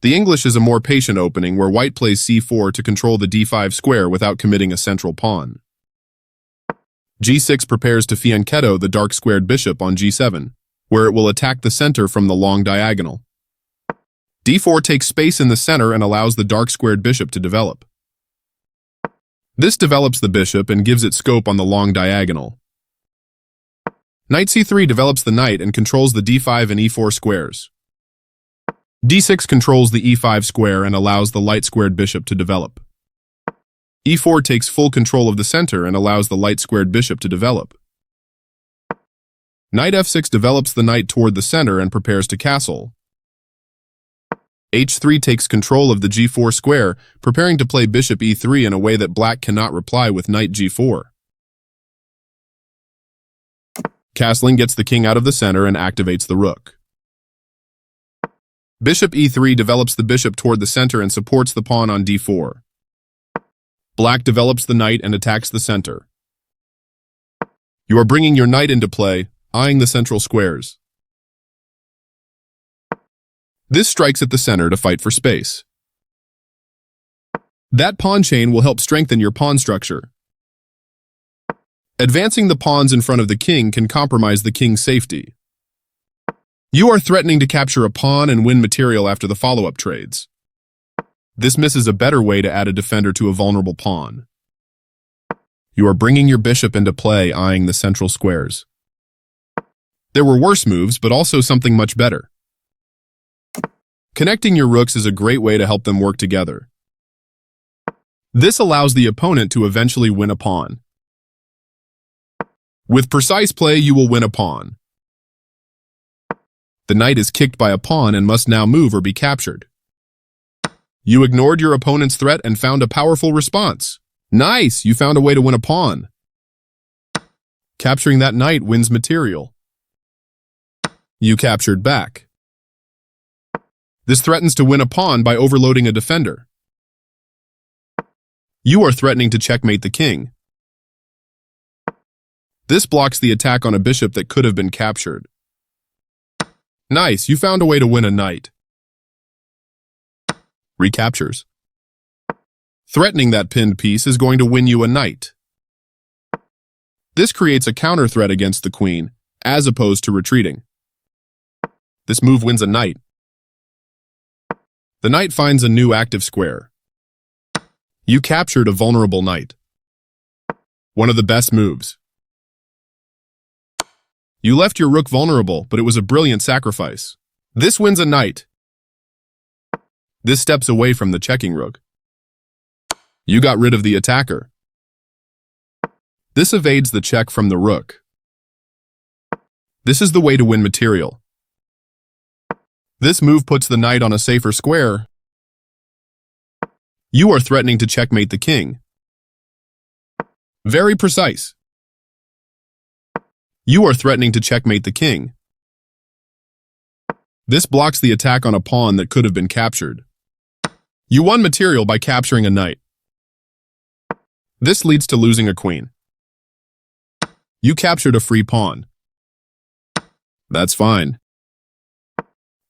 The English is a more patient opening where white plays c4 to control the d5 square without committing a central pawn. g6 prepares to fianchetto the dark squared bishop on g7, where it will attack the center from the long diagonal. d4 takes space in the center and allows the dark squared bishop to develop. This develops the bishop and gives it scope on the long diagonal. Knight c3 develops the knight and controls the d5 and e4 squares. d6 controls the e5 square and allows the light squared bishop to develop. e4 takes full control of the center and allows the light squared bishop to develop. Knight f6 develops the knight toward the center and prepares to castle. h3 takes control of the g4 square, preparing to play bishop e3 in a way that black cannot reply with knight g4. Castling gets the king out of the center and activates the rook. Bishop e3 develops the bishop toward the center and supports the pawn on d4. Black develops the knight and attacks the center. You are bringing your knight into play, eyeing the central squares. This strikes at the center to fight for space. That pawn chain will help strengthen your pawn structure. Advancing the pawns in front of the king can compromise the king's safety. You are threatening to capture a pawn and win material after the follow-up trades. This misses a better way to add a defender to a vulnerable pawn. You are bringing your bishop into play, eyeing the central squares. There were worse moves, but also something much better. Connecting your rooks is a great way to help them work together. This allows the opponent to eventually win a pawn. With precise play, you will win a pawn. The knight is kicked by a pawn and must now move or be captured. You ignored your opponent's threat and found a powerful response. Nice! You found a way to win a pawn. Capturing that knight wins material. You captured back. This threatens to win a pawn by overloading a defender. You are threatening to checkmate the king. This blocks the attack on a bishop that could have been captured. Nice, you found a way to win a knight. Recaptures. Threatening that pinned piece is going to win you a knight. This creates a counter threat against the queen, as opposed to retreating. This move wins a knight. The knight finds a new active square. You captured a vulnerable knight. One of the best moves. You left your rook vulnerable, but it was a brilliant sacrifice. This wins a knight. This steps away from the checking rook. You got rid of the attacker. This evades the check from the rook. This is the way to win material. This move puts the knight on a safer square. You are threatening to checkmate the king. Very precise. You are threatening to checkmate the king. This blocks the attack on a pawn that could have been captured. You won material by capturing a knight. This leads to losing a queen. You captured a free pawn. That's fine.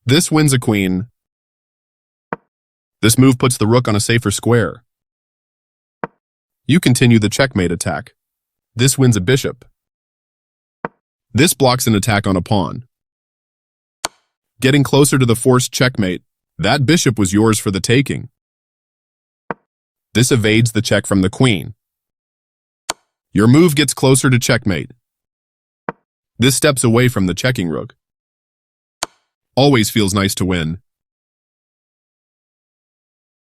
This wins a queen. This move puts the rook on a safer square. You continue the checkmate attack. This wins a bishop. This blocks an attack on a pawn. Getting closer to the forced checkmate, that bishop was yours for the taking. This evades the check from the queen. Your move gets closer to checkmate. This steps away from the checking rook. Always feels nice to win.